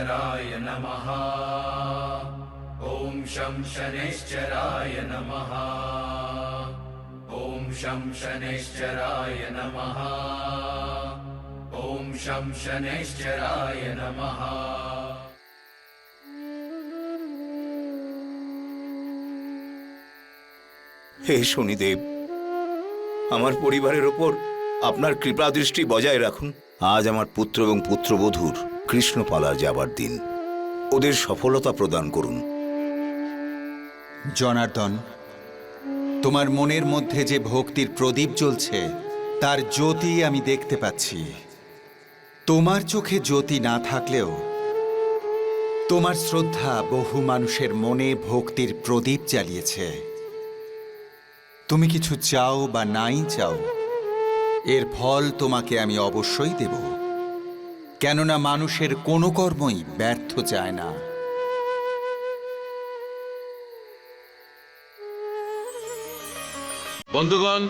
शनैश्चराय नमः। ॐ शं शनैश्चराय नमः। ॐ शं शनैश्चराय नमः। ॐ शं शनैश्चराय नमः। হে শনিদেব, আমার পরিবারের ওপর আপনার কৃপা দৃষ্টি বজায় রাখুন। আজ আমার পুত্র এবং পুত্রবধূর কৃষ্ণপালা যাবার দিন, ওদের সফলতা প্রদান করুন। জনার্দন, তোমার মনের মধ্যে যে ভক্তির প্রদীপ জ্বলছে তার জ্যোতি আমি দেখতে পাচ্ছি। তোমার চোখে জ্যোতি না থাকলেও তোমার শ্রদ্ধা বহু মানুষের মনে ভক্তির প্রদীপ জ্বালিয়েছে। তুমি কিছু চাও বা নাই চাও, এর ফল তোমাকে আমি অবশ্যই দেব, কেননা মানুষের কোনো কর্মই ব্যর্থ যায় না। বন্ধুগণ,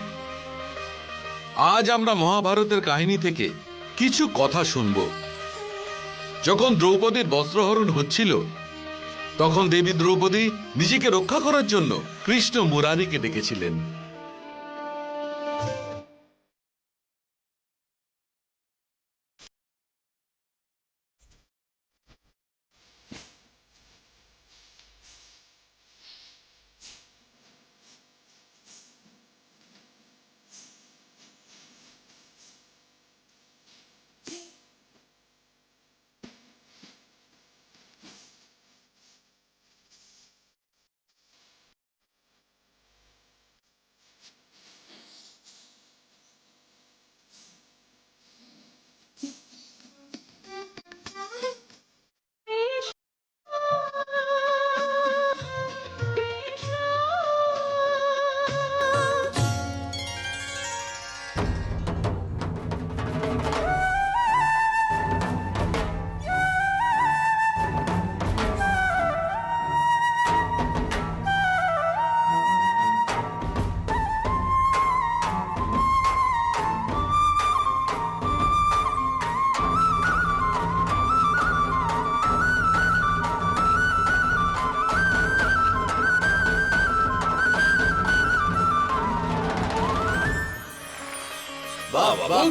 আজ আমরা মহাভারতের কাহিনী থেকে কিছু কথা শুনব। যখন দ্রৌপদীর বস্ত্রহরণ হচ্ছিল, তখন দেবী দ্রৌপদী নিজেকে রক্ষা করার জন্য কৃষ্ণ মুরারিকে ডেকেছিলেন।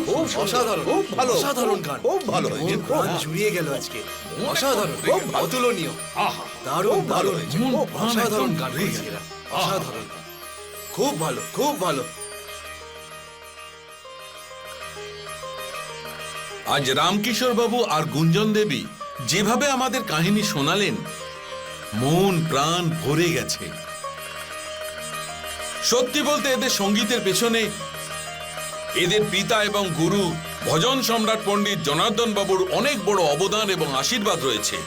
খুব অসাধারণ, খুব ভালো, অসাধারণ গান, খুব ভালো হয়েছে, প্রাণ জুড়িয়ে গেল আজকে। অসাধারণ, খুব অতুলনীয়, দারুণ দারুণ, অসাধারণ গান হয়েছে, অসাধারণ, খুব ভালো, খুব ভালো। আজ রামকিশোর বাবু আর গুঞ্জন দেবী যেভাবে আমাদের কাহিনী শোনালেন, মন প্রাণ ভরে গেছে। সত্যি বলতে এদের সঙ্গীতের পেছনে এদের পিতা এবং গুরু ভজন সম্রাট পণ্ডিত জনার্দন বাবুর অনেক বড় অবদান এবং আশীর্বাদ রয়েছে।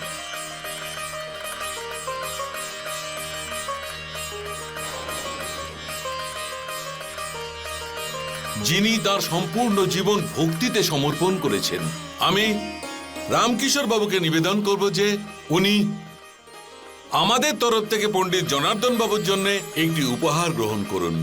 যিনি তার সম্পূর্ণ জীবন ভক্তিতে সমর্পণ করেছেন। আমি রামকিশোর বাবুকে নিবেদন করব যে উনি আমাদের তরফ থেকে পণ্ডিত জনার্দন বাবুর জন্য একটি উপহার গ্রহণ করুন।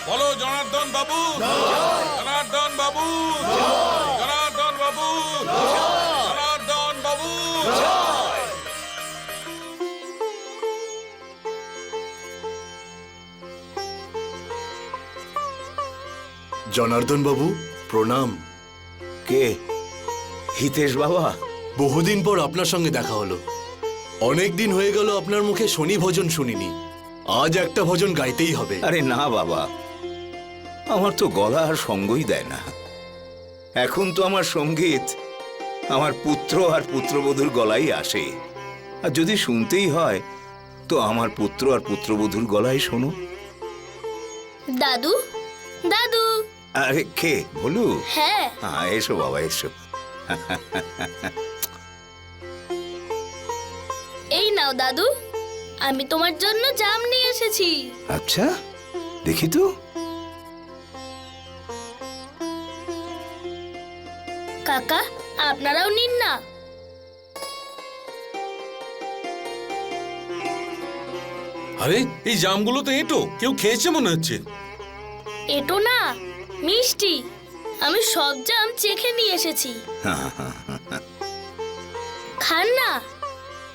বলো জনার্দন বাবু, জনার্দন বাবু, জনার্দন বাবু, জনার্দন বাবু। জনার্দন বাবু প্রণাম। কে? হিতেশ বাবা? বহুদিন পর আপনার সঙ্গে দেখা হলো। অনেক দিন হয়ে গেল আপনার মুখে শনি ভজন শুনিনি। আজ একটা ভজন গাইতেই হবে। আরে না বাবা, আমার তো গলা আর সঙ্গই দেয় না। এখন তো আমার সঙ্গীত আমার পুত্র আর পুত্রবধূর গলাই আসে। আর যদি শুনতেই হয় তো আমার পুত্র আর পুত্রবধূর গলাই শোনো। দাদু, দাদু। আরে কে? বলু? হ্যাঁ। এসো বাবা, এসো। এই নাও দাদু, আমি তোমার জন্য জাম নিয়ে এসেছি। আচ্ছা, দেখি তো। কাকা আপনারাও নিন না। আরে এই জামগুলো তো এঁটো, কেউ খেয়েছে মনে হচ্ছে। এটো না, মিষ্টি। আমি সব জাম চেখে নিয়ে এসেছি। খান না।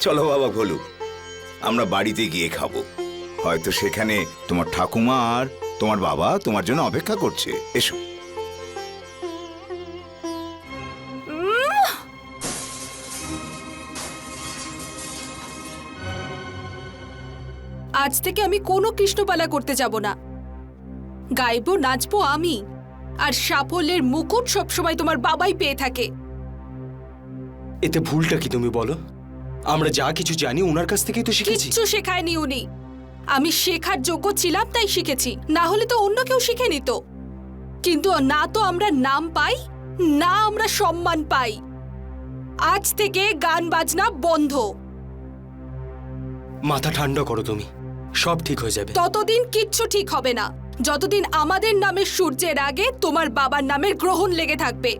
চলো বাবা ভোলু, আমরা বাড়িতে গিয়ে খাবো। হয়তো সেখানে তোমার ঠাকুমা আর তোমার বাবা তোমার জন্য অপেক্ষা করছে। এসো। আজ থেকে আমি কোনো কৃষ্ণপালা করতে যাব না। গাইবো নাচবো আমি, আর সাফল্যের মুকুট সবসময় তোমার বাবাই পেয়ে থাকে। এতে ভুলটা কি তুমি বলো? আমরা যা কিছু জানি ওনার কাছ থেকেই তো শিখেছি। কিচ্ছু শেখায়নি উনি। আমি শেখার যোগ্য ছিলাম তাই শিখেছি, না হলে তো অন্য কেউ শিখে নিত। কিন্তু না তো আমরা নাম পাই, না আমরা সম্মান পাই। আজ থেকে গান বাজনা বন্ধ। মাথা ঠান্ডা করো তুমি, সব ঠিক হয়ে যাবে। ততদিন কিচ্ছু ঠিক হবে না, যতদিন আমাদের নামের সূর্যের আগে তোমার বাবার নামের গ্রহণ লেগে থাকবে।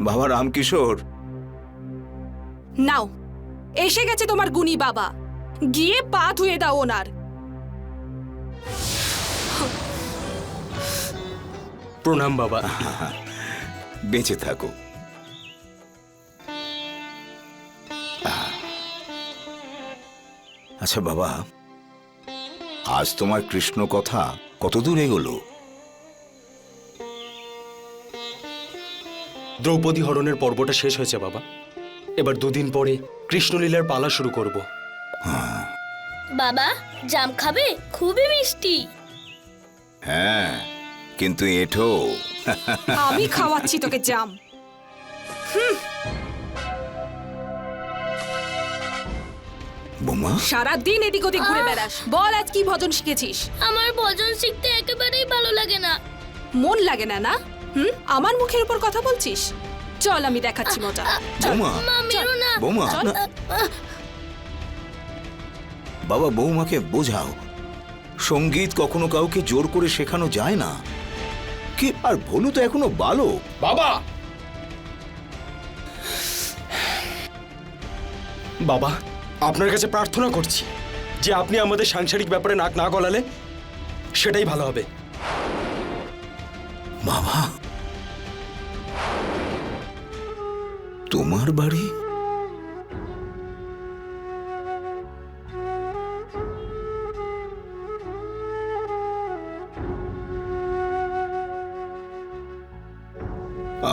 বাবা রামকিশোর, নাও, এসে গেছে তোমার গুণী বাবা। গিয়ে পা ধুয়ে দাও ওনার। প্রণাম বাবা। বেঁচে থাকো। আচ্ছা বাবা, আজ তোমার কৃষ্ণ কথা কত দূর এগোলো? দ্রৌপদী হরণের পর্বটা শেষ হয়েছে বাবা। এবার দুদিন পরে কৃষ্ণলীলার পালা শুরু করব। বাবা জাম খাবে? খুবই মিষ্টি। হ্যাঁ, কিন্তু এঠো। আমি খাওয়াচ্ছি তোকে জাম। বোমা, সারাদিন এদিক ওদিক ঘুরে বেড়াস। বল আজ কি ভজন শিখেছিস? আমার ভজন শিখতে একেবারেই ভালো লাগে না। মন লাগে না না? আমার মুখের উপর কথা বলছিস? চল আমি দেখাচ্ছি মজা। চল। বোমা, মা মেরো না। বোমা, চল। বাবা বৌমাকে বোঝাও, সঙ্গীত কখনো কাউকে জোর করে শেখানো যায় না। কি আর ভোলু তো এখনো বালক। বাবা, বাবা আপনার কাছে প্রার্থনা করছি যে আপনি আমাদের সাংসারিক ব্যাপারে নাক না গলালে সেটাই ভালো হবে। বাবা, তোমার বাড়ি?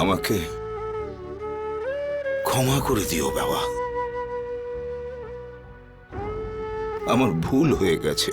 আমাকে ক্ষমা করে দিও বাবা, আমার ভুল হয়ে গেছে।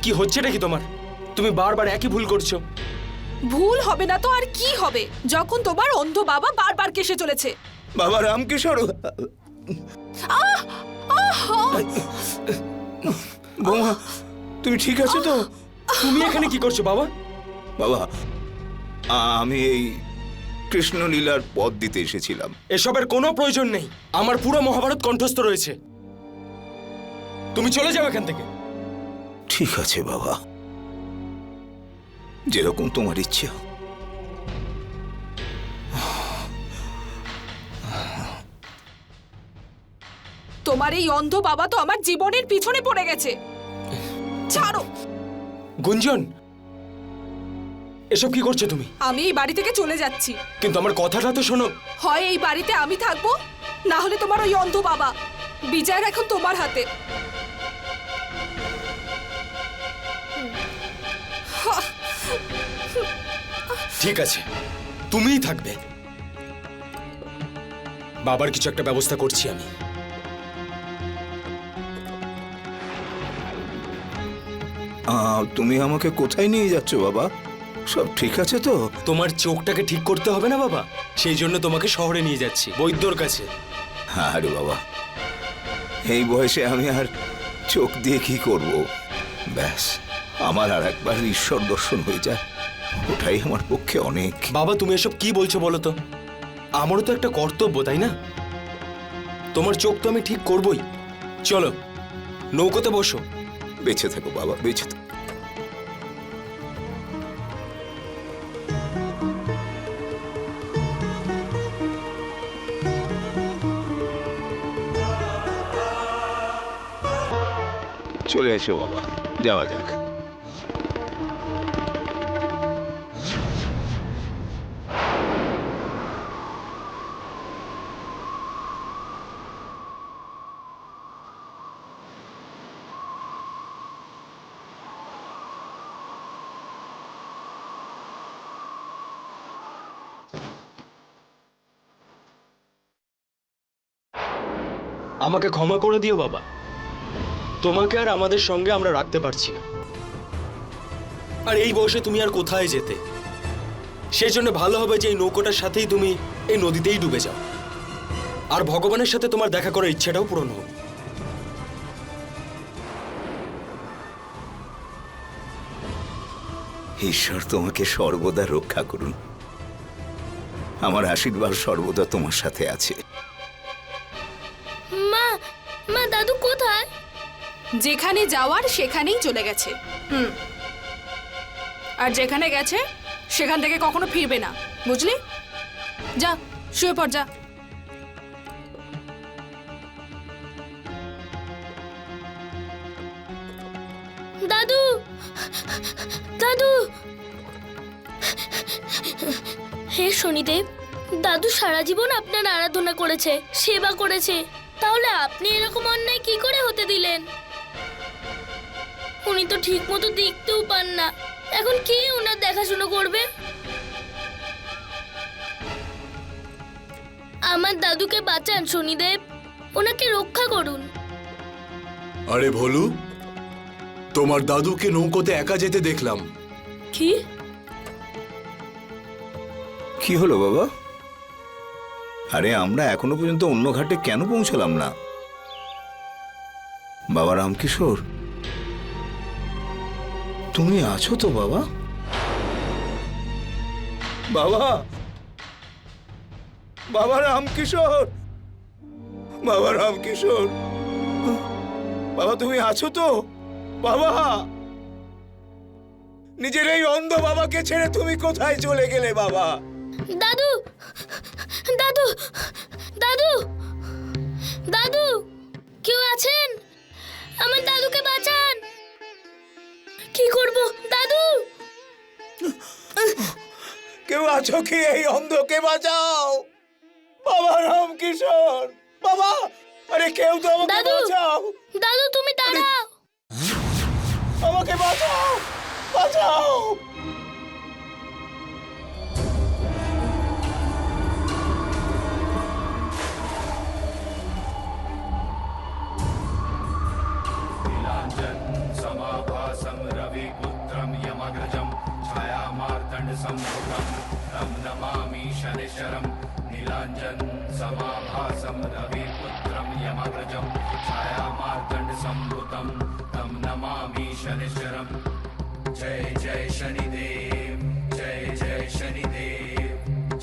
কি হচ্ছেটা কি তোমার? তুমি বারবার একই ভুল করছো। ভুল হবে না তো আর কি হবে, যখন তোমার অন্ধ বাবা বারবার কেসে চলেছে। বাবা রামকিশোর, বৌমা তুমি ঠিক আছো তো? তুমি এখানে কি করছো বাবা? বাবা, আমি এই কৃষ্ণলীলার পথ দিতে এসেছিলাম। এসবের কোনো প্রয়োজন নেই। আমার পুরো মহাভারত কণ্ঠস্থ রয়েছে। তুমি চলে যাও এখান থেকে। ঠিক আছে বাবা, যেরকম তোমার ইচ্ছা। তোমার এই অন্ধ বাবা তো আমার জীবনের পিছনে পড়ে গেছে। ছাড়ো। গুঞ্জন, এসব কি করছো তুমি? আমি এই বাড়ি থেকে চলে যাচ্ছি। কিন্তু আমার কথাটা তো শোনো। হয় এই বাড়িতে আমি থাকবো, না হলে তোমার ওই অন্ধ বাবা। বিচার এখন তোমার হাতে। ঠিক আছে, তুমিই থাকবে। বাবার কিছু একটা ব্যবস্থা করছি আমি। তুমি আমাকে কোথায় নিয়ে যাচ্ছ বাবা? সব ঠিক আছে তো? তোমার চোখটাকে ঠিক করতে হবে না বাবা, সেই জন্য তোমাকে শহরে নিয়ে যাচ্ছি, বৈদ্যর কাছে। আরে বাবা, এই বয়সে আমি আর চোখ দিয়ে কি করব? ব্যাস, আমার আর একবার ঈশ্বর দর্শন হয়ে যায়, ওটাই আমার পক্ষে অনেক। বাবা তুমি এসব কি বলছো বলো তো? আমারও তো একটা কর্তব্য, তাই না? তোমার চোখ তো আমি ঠিক করবই। চলো নৌকোতে বসো। বেঁচে থাকো বাবা, বেঁচে থাকো। চলে এসো বাবা, যাওয়া যাক। আমাকে ক্ষমা করে দিও বাবা, তোমাকে আর আমাদের সঙ্গে আমরা রাখতে পারছি না। আর এই বয়সে তুমি আর কোথায় যেতে? সেই জন্য ভালো হবে যে এই নৌকোটার সাথেই তুমি এই নদীতেই ডুবে যাও, আর ভগবানের সাথে তোমার দেখা করার ইচ্ছাটাও পূরণ হোক। ঈশ্বর তোমাকে সর্বদা রক্ষা করুন। আমার আশীর্বাদ সর্বদা তোমার সাথে আছে। মা, মা দাদু কোথায়? যেখানে যাওয়ার সেখানেই চলে গেছে। আর যেখানে গেছে সেখান থেকে কখনো ফিরবে না, বুঝলি? যা শুয়ে পড়, যা। দাদু, দাদু। হে শনিদেব, দাদু সারা জীবন আপনার আরাধনা করেছে, সেবা করেছে, তাহলে আপনি এরকম অন্যায় কি করে হতে দিলেন? উনি তো ঠিক মতো দেখতেও পান না, এখন কে ওনার দেখাশোনা করবে? আমার দাদুকে বাঁচান শনিদেব, ওনাকে রক্ষা করুন। আরে ভোলু, তোমার দাদুকে নৌকোতে একা যেতে দেখলাম। কি? কি হলো বাবা? আরে আমরা এখনো পর্যন্ত অন্য ঘাটে কেন পৌঁছলাম না? বাবা রামকিশোর, তুমি আছো তো বাবা? বাবা, বাবা রামকিশোর, বাবা রামকিশোর, বাবা তুমি আছো তো? বাবা, নিজের এই অন্ধ বাবাকে ছেড়ে তুমি কোথায় চলে গেলে বাবা? দাদু, দাদু, দাদু, দাদু, কেউ আছেন? আমার দাদুকে বাঁচান। কি করব দাদু? কেউ আছো কি? এই অন্ধকে বাঁচাও বাবা রামকিশোর, বাবা। আরে কেউ তো আমাকে দাদু, বাঁচাও, দাদু তুমি দাঁড়াও। আমাকে বাঁচাও, বাঁচাও। नीलाञ्जन समाभासं रविपुत्रं यमग्रजं छायामार्तण्डसम्भुतं तं नमामि शनिश्चरं। नीलाञ्जन समाभासं रविपुत्रं यमग्रजं छायामार्तण्डसम्भुतं तं नमामि शनिश्चरं। जय जय शनिदेव, जय जय शनिदेव,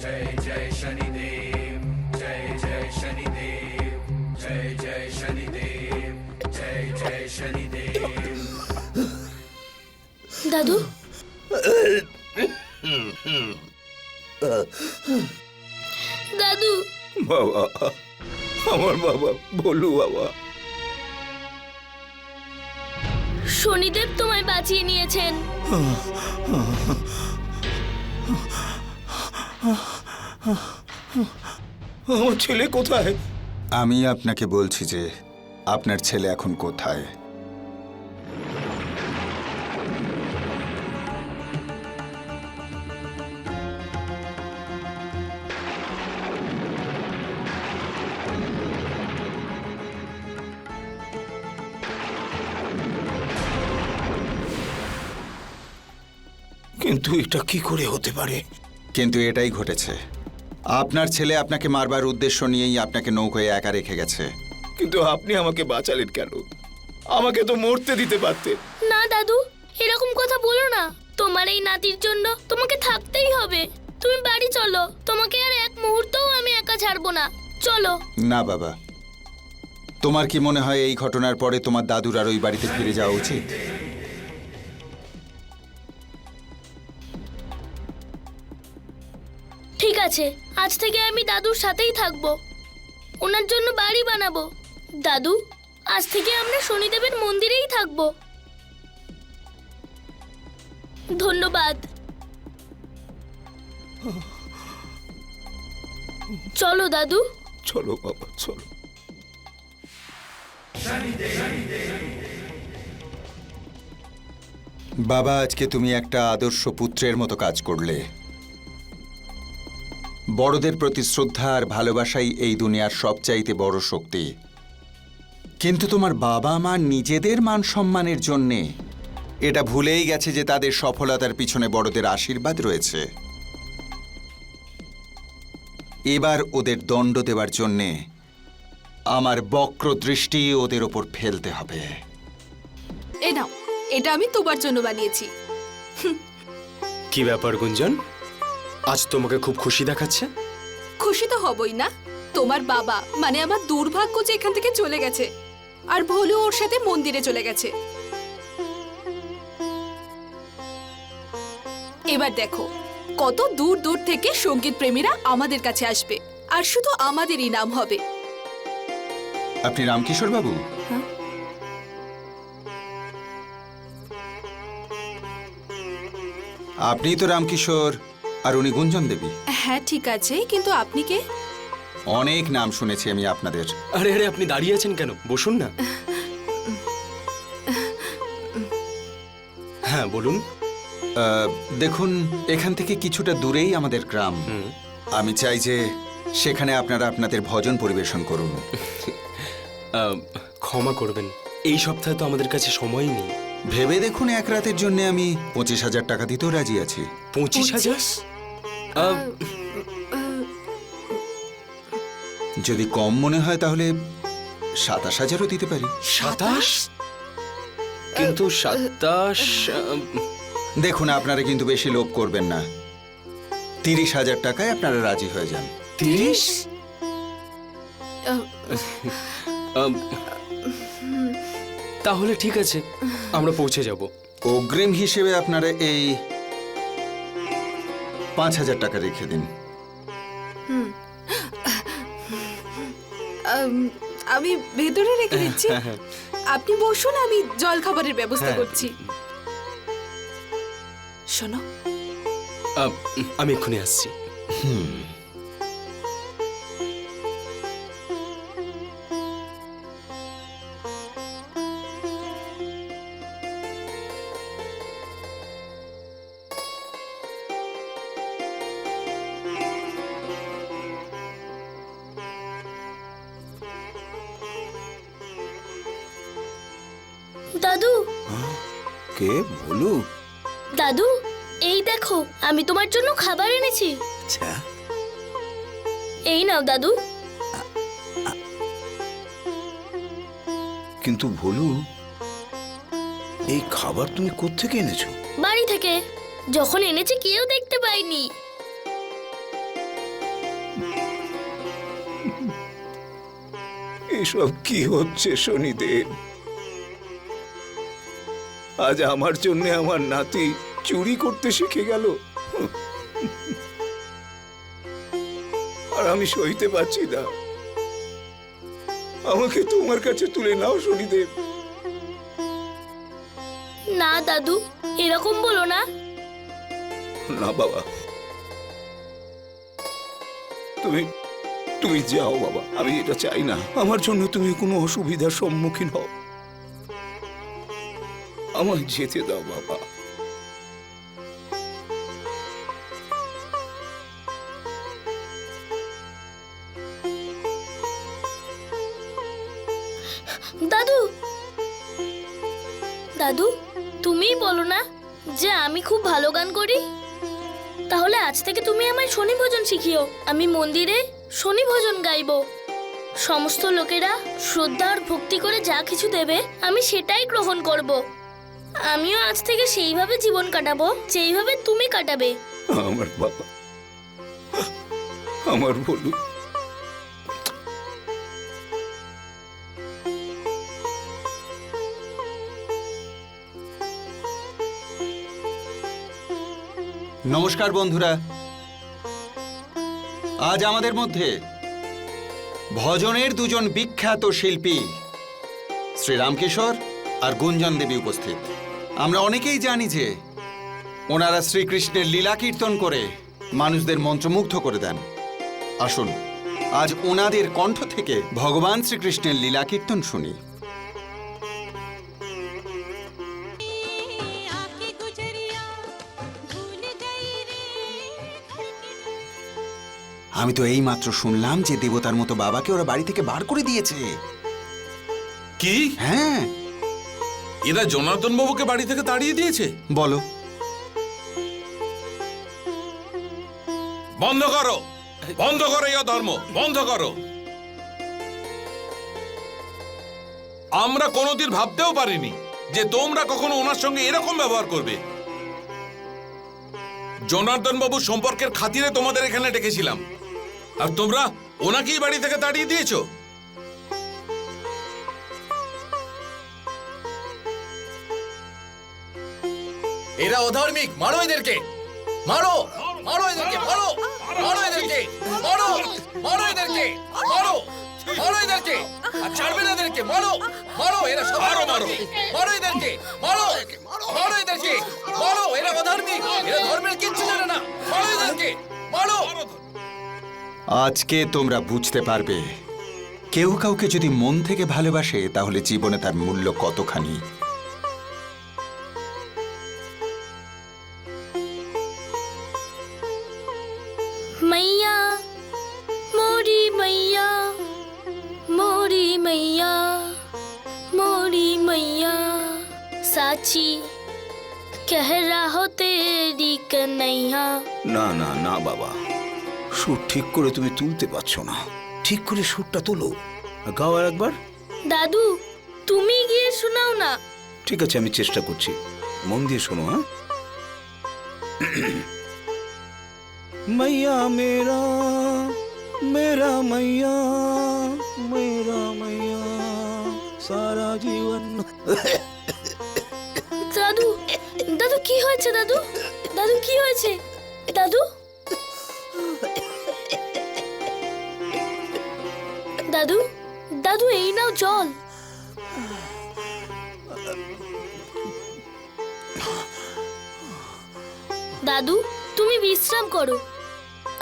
जय जय शनिदेव, जय जय शनिदेव, जय जय शनिदेव, जय जय शनिदेव। দাদু, দাদু, বাবা, আমার বাবা বলু বাবা। শনিদেব তোমায় বাঁচিয়ে নিয়েছেন। আমার ছেলে কোথায়? আমি আপনাকে বলছি যে আপনার ছেলে এখন কোথায়। কিন্তু এটা কি করে হতে পারে? কিন্তু এটাই ঘটেছে। আপনার ছেলে আপনাকে মারবার উদ্দেশ্য নিয়েই আপনাকে নৌকোয় একা রেখে গেছে। কিন্তু আপনি আমাকে বাঁচালেন কেন? আমাকে তো মরতে দিতে পারতেন। না দাদু, এরকম কথা বলো না। তোমার এই নাতির জন্য তোমাকে থাকতেই হবে। তুমি বাড়ি চলো, তোমাকে আর এক মুহূর্তও আমি একা ছাড়বো না। চলো। না বাবা, তোমার কি মনে হয় এই ঘটনার পরে তোমার দাদুর আর ওই বাড়িতে ফিরে যাওয়া উচিত? ঠিক আছে, আজ থেকে আমি দাদুর সাথেই থাকবো, ওনার জন্য বাড়ি বানাবো। দাদু, আজ থেকে আমরা শনিদেবের মন্দিরেই থাকবো। ধন্যবাদ। চলো দাদু। চলো বাবা, চলো। বাবা, আজকে তুমি একটা আদর্শ পুত্রের মতো কাজ করলে। বড়দের প্রতি শ্রদ্ধা আর ভালোবাসাই এই দুনিয়ার সবচাইতে বড় শক্তি। কিন্তু তোমার বাবা মা নিজেদের মান সম্মানের জন্যে এটা ভুলেই গেছে যে তাদের সফলতার পিছনে বড়দের আশীর্বাদ রয়েছে। এবার ওদের দণ্ড দেওয়ার জন্যে আমার বক্র দৃষ্টি ওদের ওপর ফেলতে হবে। এ নাও, এটা আমি তোমার জন্য বানিয়েছি। কি ব্যাপার গুঞ্জন, আজ তোমাকে খুব খুশি দেখাচ্ছে? খুশি তো হবই না। তোমার বাবা মানে আমার দুর্ভাগ্য যে এখান থেকে চলে গেছে, আর ভোলু ওর সাথে মন্দিরে চলে গেছে। এবার দেখো, কত দূর দূর থেকে সঙ্গীত প্রেমীরা আমাদের কাছে আসবে, আর শুধু আমাদেরই নাম হবে। আপনি রামকিশোর বাবু? হ্যাঁ। আপনি তো রামকিশোর, আর উনি গুঞ্জন দেবী। হ্যাঁ ঠিক আছে, কিন্তু আপনি কে? অনেক নাম শুনেছি আমি আপনাদের। আরে আরে, আপনি দাঁড়িয়ে আছেন কেন? বসুন না। হ্যাঁ বলুন। দেখুন, এখান থেকে কিছুটা দূরেই আমাদের গ্রাম। আমি চাই যে সেখানে আপনারা আপনাদের ভজন পরিবেশন করুন। ক্ষমা করবেন, এই সপ্তাহে তো আমাদের কাছে সময়ই নেই। ভেবে দেখুন, এক রাতের জন্য আমি 25,000 টাকা দিতেও রাজি আছি। 25,000? যদি কম মনে হয় তাহলে 27,000ও দিতে পারি। 27? কিন্তু 27? দেখুন, আপনারা কিন্তু বেশি লোভ করবেন না। 30,000 টাকায় আপনারা রাজি হয়ে যান। 30? তাহলে ঠিক আছে, আমরা পৌঁছে যাব। অগ্রিম হিসেবে আপনারা এই 5,000 টাকা রেখে দিন। আমি ভেতরে রেখে দিচ্ছি, আপনি বসুন, আমি জল খাবারের ব্যবস্থা করছি। শোনো, আমি এক্ষুনি আসছি। দাদু, কে? বলু? দাদু, এই দেখো, আমি তোমার জন্য খাবার এনেছি। আচ্ছা, এই নাও দাদু। কিন্তু ভোলু, এই খাবার তুমি কোত্থেকে এনেছো? বাড়ি থেকে। যখন এনেছি কেউ দেখতে পায়নি। এসব কি হচ্ছে শনিদেব? আজ আমার জন্য আমার নাতি চুরি করতে শিখে গেল, আর আমি সইতে পারছি না। আমাকে তোমার কাছে তুলে নাও শনিদেব। না দাদু, এরকম বলো না। না বাবা, তুমি তুমি যাও বাবা, আমি এটা চাই না। আমার জন্য তুমি কোনো অসুবিধার সম্মুখীন হও, আমায় যেতে দাও বাবা। দাদু, দাদু, তুমিই বলো না, যে আমি খুব ভালো গান করি? তাহলে আজ থেকে তুমি আমায় শনি ভজন শিখিও। আমি মন্দিরে শনি ভজন গাইবো। সমস্ত লোকেরা শ্রদ্ধা আর ভক্তি করে যা কিছু দেবে আমি সেটাই গ্রহণ করব। আমিও আজ থেকে সেইভাবে জীবন কাটাবো যেইভাবে তুমি কাটাবে। আমার বাবা, আমার ভোলু। নমস্কার বন্ধুরা, আজ আমাদের মধ্যে ভজনের দুজন বিখ্যাত শিল্পী শ্রী রামকিশোর আর গুঞ্জন দেবী উপস্থিত। আমরা অনেকেই জানি যে ওনারা শ্রীকৃষ্ণের লীলা কীর্তন করে মানুষদের মন্ত্রমুগ্ধ করে দেন। আসুন আজ ওনাদের কণ্ঠ থেকে ভগবান শ্রীকৃষ্ণের লীলা কীর্তন শুনি। আমি তো এই মাত্র শুনলাম যে দেবতার মতো বাবাকে ওরা বাড়ি থেকে বার করে দিয়েছে। কি? হ্যাঁ। এরা জনার্দন বাবুকে বাড়ি থেকে তাড়িয়ে দিয়েছে? বলো। বন্ধ করো, বন্ধ করো এই ধর্ম, বন্ধ করো। আমরা কোনোদিন ভাবতেও পারিনি যে তোমরা কখনো ওনার সঙ্গে এরকম ব্যবহার করবে। জনার্দন বাবু সম্পর্কের খাতিরে তোমাদের এখানে ডেকেছিলাম, আর তোমরা ওনাকেই বাড়ি থেকে তাড়িয়ে দিয়েছো। এরা অধার্মিক, মারো এদেরকে, মারো, মারো এদেরকে, মারো, মারো এদেরকে, মারো, মারো এদেরকে, মারো, মারো এদেরকে, আর ছাড়বে না এদেরকে, মারো, মারো, এরা সব মারো, মারো, মারো এদেরকে, মারো, মারো এদেরকে, মারো, এরা অধার্মিক, এরা ধর্মের কিচ্ছু জানে না, মারো এদেরকে, মারো। আজকে তোমরা বুঝতে পারবে কেউ কাউকে যদি মন থেকে ভালোবাসে তাহলে জীবনে তার মূল্য কতখানি। मैया मोरी मैया, मोरी मैया, मोरी मैया, साची कह रहा हो तेरी कन्हैया। না না না বাবা, সুর ঠিক করে তুমি তুলতে পারছো না। ঠিক করে সুরটা তোলো, গাও আর একবার। দাদু তুমি গিয়ে শোনাও না। ঠিক আছে, আমি চেষ্টা করছি। মন দিয়ে শোনো। হ্যাঁ, मैया मेरा, मेरा मैया, मेरा मैया, सारा जीवन। দাদু, দাদু কি হয়েছে? দাদু, দাদু কি হয়েছে? দাদু, দাদু, দাদু এই নাও জল। দাদু তুমি বিশ্রাম করো,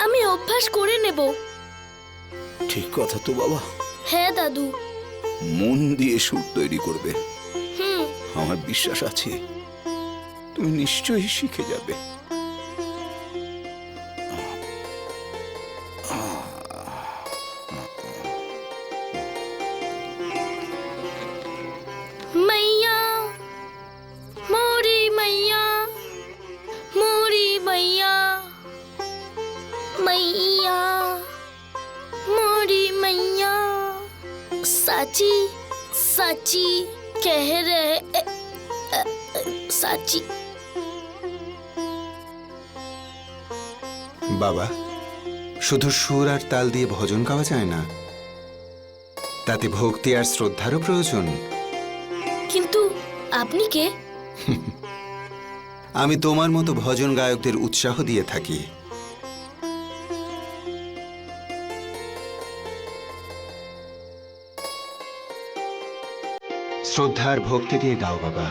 আমি অভ্যাস করে নেব। ঠিক কথা তো বাবা। হ্যাঁ দাদু। মন দিয়ে সুর তৈরি করবে, হুম। আমার বিশ্বাস আছে তুমি নিশ্চয়ই শিখে যাবে। मैया मोरी मैया, मोरी मैया, मैया मोरी मैया, साची साची कह रहे साची। বাবা, শুধু সুর আর তাল দিয়ে ভজন গাওয়া যায় না, তাতে ভক্তি আর শ্রদ্ধারও প্রয়োজন। কিন্তু আপনি কে? আমি তোমার মতো ভজন গায়কদের উৎসাহ দিয়ে থাকি। শ্রদ্ধা আর ভক্তি দিয়ে গাও বাবা।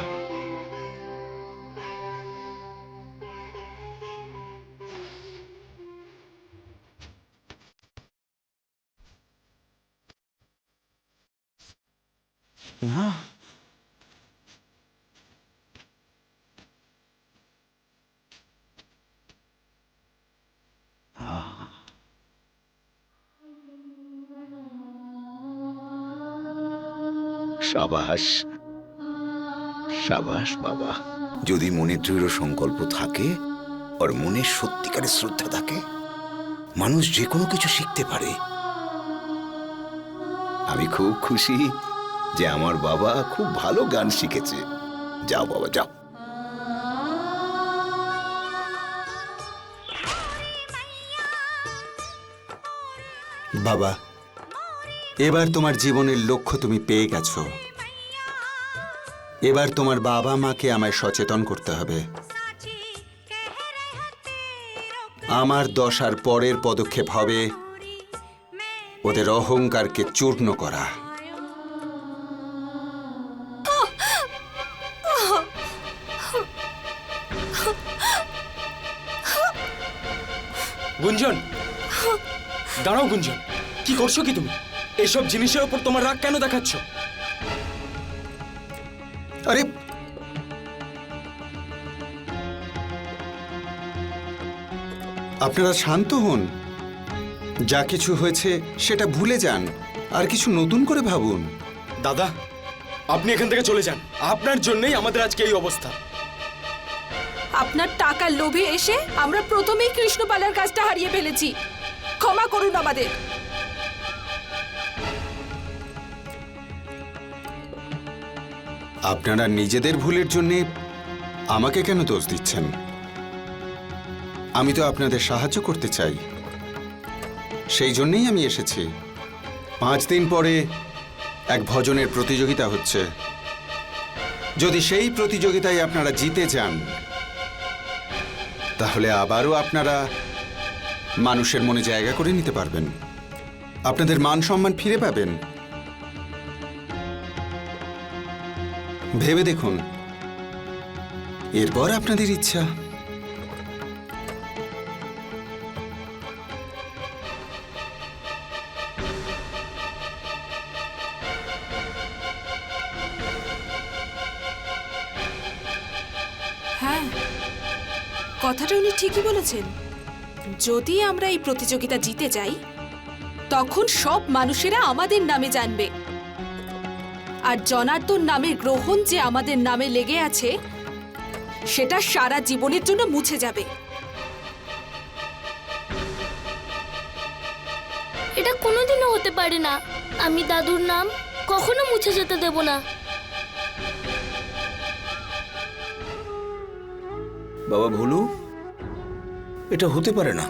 সাবাস, সাবাস বাবা। যদি মনে দৃঢ় সংকল্প থাকে আর মনে সত্যিকারের শ্রদ্ধা থাকে, মানুষ যে কোনো কিছু শিখতে পারে। আমি খুব খুশি যে আমার বাবা খুব ভালো গান শিখেছে। যাও বাবা যাও। বাবা, এবার তোমার জীবনের লক্ষ্য তুমি পেয়ে গেছো। এবার তোমার বাবা মাকে আমায় সচেতন করতে হবে। আমার দশার পরের পদক্ষেপ হবে ওদের অহংকারকে চূর্ণ করা। গুঞ্জন, দাঁড়াও গুঞ্জন, কি করছো কি তুমি? এসব জিনিসের উপর তোমার রাগ কেন দেখাচ্ছ? আরে আপনারা শান্ত হন। যা কিছু হয়েছে সেটা ভুলে যান, আর কিছু নতুন করে ভাবুন। দাদা, আপনি এখান থেকে চলে যান। আপনার জন্যই আমাদের আজকে এই অবস্থা। আপনার টাকার লোভে এসে আমরা প্রথমেই কৃষ্ণপালার কাজটা হারিয়ে ফেলেছি। ক্ষমা করুন আমাদের। আপনারা নিজেদের ভুলের জন্য আমাকে কেন দোষ দিচ্ছেন? আমি তো আপনাদের সাহায্য করতে চাই, সেই জন্যই আমি এসেছি। 5 দিন পরে এক ভজনের প্রতিযোগিতা হচ্ছে। যদি সেই প্রতিযোগিতায় আপনারা জিতে যান, তাহলে আবারও আপনারা মানুষের মনে জায়গা করে নিতে পারবেন, আপনাদের মান সম্মান ফিরে পাবেন। ভেবে দেখুন, এরপর আপনাদের ইচ্ছা। হ্যাঁ, কথাটা উনি ঠিকই বলেছেন। যদি আমরা এই প্রতিযোগিতা জিতে যাই, তখন সব মানুষেরা আমাদের নামে জানবে, আর জনার্দন নামের গ্রহণ যে আমাদের নামে লেগে আছে সেটা সারা জীবনের জন্য মুছে যাবে। এটা কোনোদিনও হতে পারে না। আমি দাদুর নাম কখনো মুছে যেতে দেব না। বাবা ভুলু, এটা হতে পারে না,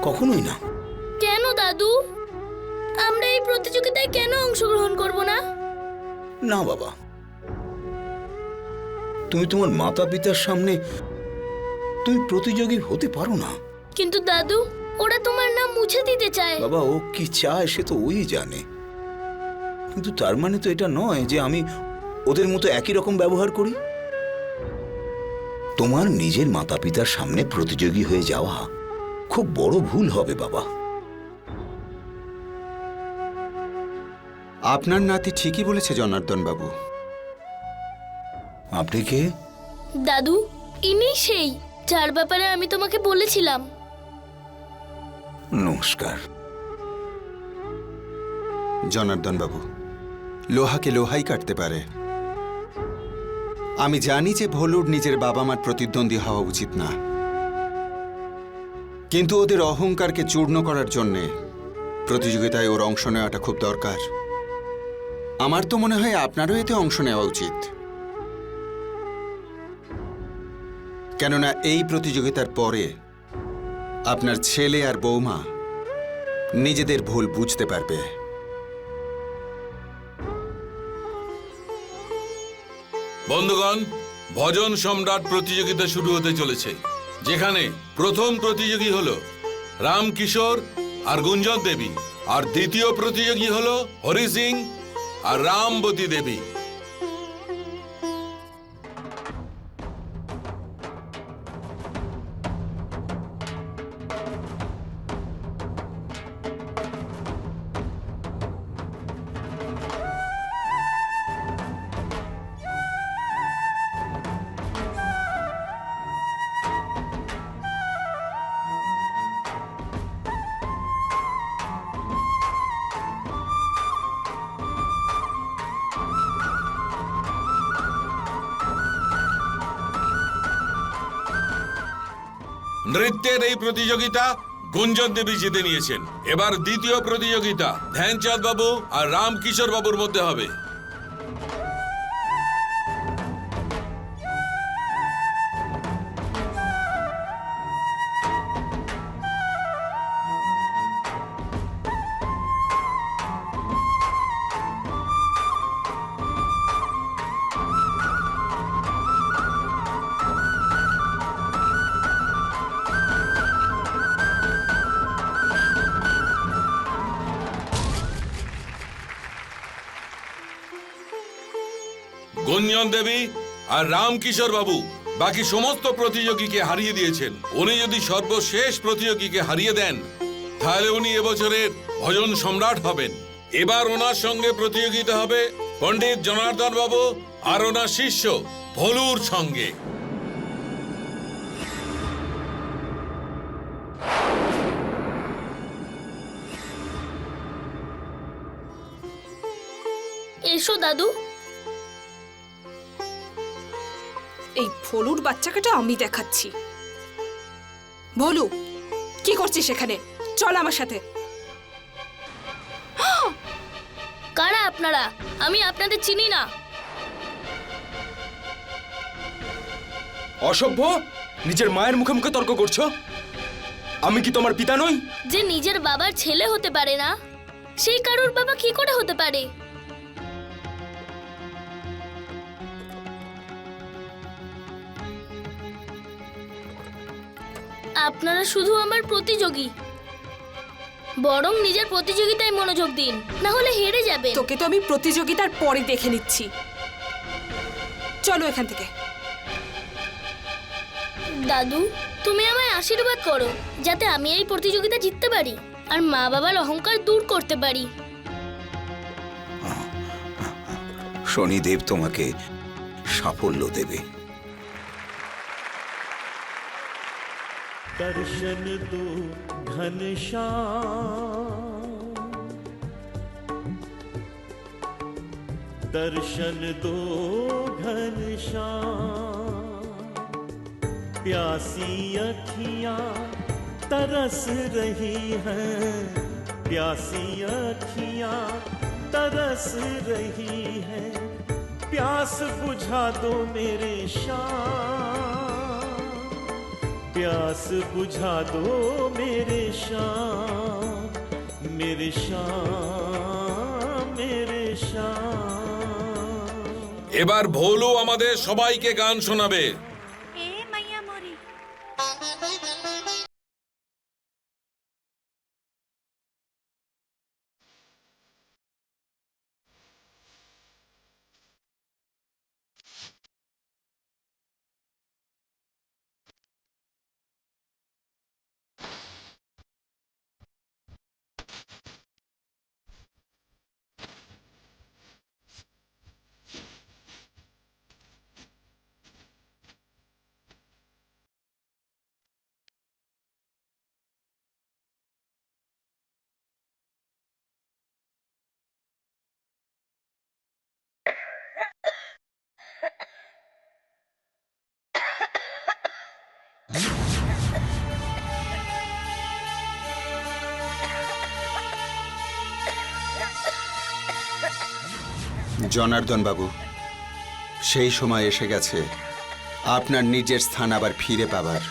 কখনোই না। কেন দাদু? আমরা এই প্রতিযোগিতায় কেন অংশগ্রহণ করব না? না বাবা, তুমি তোমার মাতা পিতার সামনে তুমি প্রতিযোগী হতে পারো না। কিন্তু দাদু, ওরা তোমার নাম মুছে দিতে চায়। বাবা, ও কি চায় সে তো ওই জানে, কিন্তু তার মানে তো এটা নয় যে আমি ওদের মতো একই রকম ব্যবহার করি। তোমার নিজের মাতা পিতার সামনে প্রতিযোগী হয়ে যাওয়া খুব বড় ভুল হবে বাবা। আপনার নাতি ঠিকই বলেছে জনার্দন বাবু। আপনি কে? দাদু, ইনি সেই যার ব্যাপারে আমি তোমাকে বলেছিলাম। নমস্কার। জনার্দন বাবু, লোহাকে লোহাই কাটতে পারে। আমি জানি যে ভলুর নিজের বাবা মার প্রতিদ্বন্দ্বী হওয়া উচিত না, কিন্তু ওদের অহংকারকে চূর্ণ করার জন্যে প্রতিযোগিতায় ওর অংশ নেওয়াটা খুব দরকার। আমার তো মনে হয় আপনারও এতে অংশ নেওয়া উচিত, কেননা এই প্রতিযোগিতার পরে আপনার ছেলে আর বৌমা নিজেদের ভুল বুঝতে পারবে। বন্ধুগণ, ভজন সম্রাট প্রতিযোগিতা শুরু হতে চলেছে, যেখানে প্রথম প্রতিযোগী হলো রামকিশোর আর গুঞ্জন দেবী, আর দ্বিতীয় প্রতিযোগী হলো হরি সিং আর রামবতী দেবী। নৃত্যের এই প্রতিযোগিতা গুঞ্জন দেবী জিতে নিয়েছেন। এবার দ্বিতীয় প্রতিযোগিতা ধ্যানচাঁদ বাবু আর রামকিশোর বাবুর মধ্যে হবে। গুঞ্জন দেবী আর রামকিশোর বাবু বাকি সমস্ত প্রতিযোগীকে হারিয়ে দিয়েছেন। উনি যদি সর্বশেষ প্রতিযোগীকে হারিয়ে দেন তাহলে উনি এবছরের ভজন সম্রাট হবেন। এবার ওনার সঙ্গে প্রতিযোগিতা হবে পণ্ডিত জনার্দন বাবু আর ওনার শিষ্য ভলুর সঙ্গে। এসো দাদু। এই ভলুর বাচ্চাটাকে আমি দেখাচ্ছি। ভলু, কি করছিস সেখানে? চল আমার সাথে। কারা আপনারা? আমি আপনাদের চিনি না। অসভ্য, নিজের মায়ের মুখে মুখে তর্ক করছো। আমি কি তোমার পিতা নই? যে নিজের বাবার ছেলে হতে পারে না, সেই কারোর বাবা কি করে হতে পারে? আপনারা শুধু আমার প্রতিযোগী, বরং নিজের প্রতিযোগিতায় মনোযোগ দিন, না হলে হেরে যাবে। তোকে তো আমি প্রতিযোগিতার পরে দেখে নিচ্ছি। চলো এখান থেকে। দাদু, তুমি আমায় আশীর্বাদ করো যাতে আমি এই প্রতিযোগিতা জিততে পারি আর মা বাবার অহংকার দূর করতে পারি। শনিদেব তোমাকে সাফল্য দেবে। दर्शन दो घनश्याम, दर्शन दो घनश्याम, प्यासी अखियां तरस रही हैं, प्यासी अखियां तरस रही हैं, प्यास बुझा दो मेरे श्याम, प्यास बुझा दो मेरे श्याम, मेरे श्याम, मेरे श्याम। এবার ভোলু আমাদের সবাইকে গান শোনাবে। জনার্দন বাবু, সেই সময় এসে গেছে আপনার নিজের স্থান আবার ফিরে পাবার।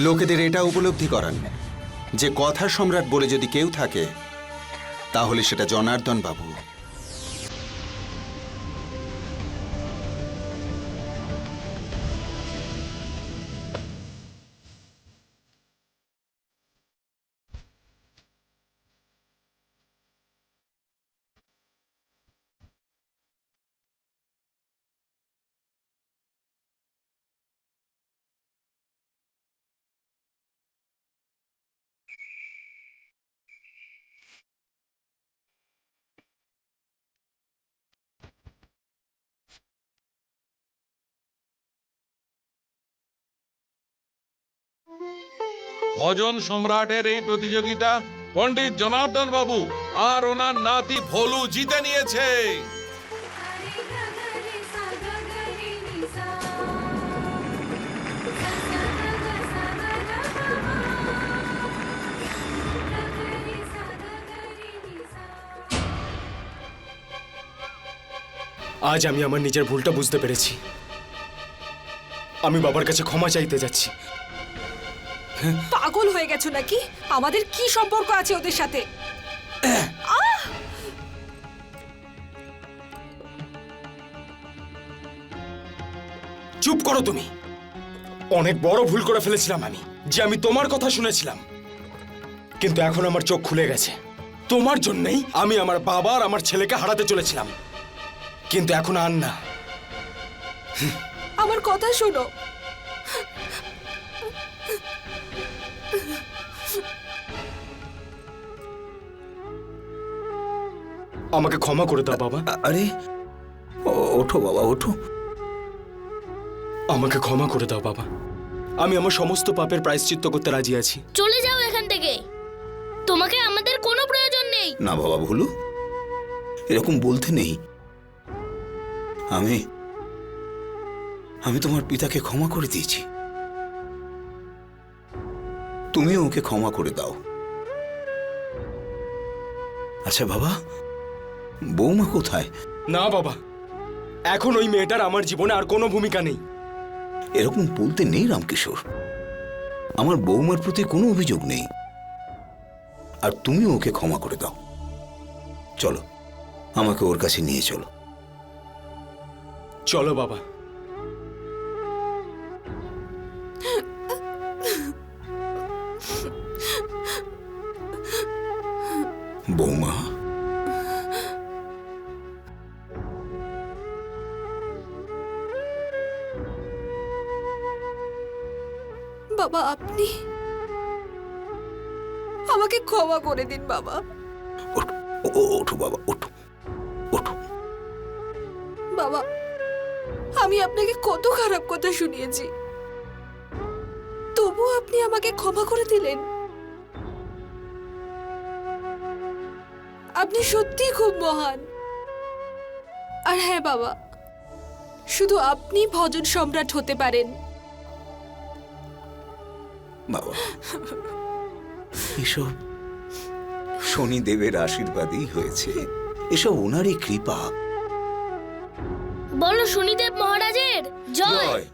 লোকেদের এটা উপলব্ধি করান যে কথা সম্রাট বলে যদি কেউ থাকে তাহলে সেটা জনার্দন বাবু। ভজন সম্রাটের এই প্রতিযোগিতা পণ্ডিত জনার্দন বাবু আর ওনার নাতি ভোলু জিতে নিয়েছে। আজ আমি আমার নিজের ভুলটা বুঝতে পেরেছি। আমি বাবার কাছে ক্ষমা চাইতে যাচ্ছি। পাগল হয়ে গেছো নাকি? আমাদের কি সম্পর্ক আছে ওদের সাথে? চুপ করো তুমি। অনেক বড় ভুল করে ফেলেছিলাম আমি, যে আমি তোমার কথা শুনেছিলাম। কিন্তু এখন আমার চোখ খুলে গেছে। তোমার জন্যই আমি আমার বাবা আর আমার ছেলেকে হারাতে চলেছিলাম, কিন্তু এখন আর না। আমার কথা শোনো। আমাকে ক্ষমা করে দাও বাবা। আরে ওঠো বাবা, ওঠো। আমাকে ক্ষমা করে দাও বাবা। আমি আমার সমস্ত পাপের প্রায়শ্চিত্ত করতে রাজি আছি। চলে যাও এখান থেকে, তোমাকে আমাদের কোনো প্রয়োজন নেই। না বাবা ভুলু, এরকম বলতে নেই। আমি তোমার পিতাকে ক্ষমা করে দিয়েছি, তুমিও ওকে ক্ষমা করে দাও। আচ্ছা বাবা, বৌমা কোথায়? না বাবা, এখন ওই মেয়েটার আমার জীবনে আর কোনো ভূমিকা নেই। এরকম বলতে নেই রামকিশোর। আমার বৌমার প্রতি কোনো অভিযোগ নেই, আর তুমিও ওকে ক্ষমা করে দাও। চলো, আমাকে ওর কাছে নিয়ে চলো। চলো বাবা। বৌমা, বাবা, আপনি আমাকে ক্ষমা করে দিন বাবা। ওঠো ওঠো বাবা, ওঠো ওঠো। বাবা, আমি আপনাকে কত খারাপ কথা শুনিয়েছি, তবু আপনি আমাকে ক্ষমা করে দিলেন। আপনি সত্যিই খুব মহান। আর হ্যাঁ বাবা, শুধু আপনি ভজন সম্রাট হতে পারেন। বাবা, এসব শনিদেবের আশীর্বাদই হয়েছে, এসব ওনারই কৃপা। বলো শনিদেব মহারাজের জয়। জয়।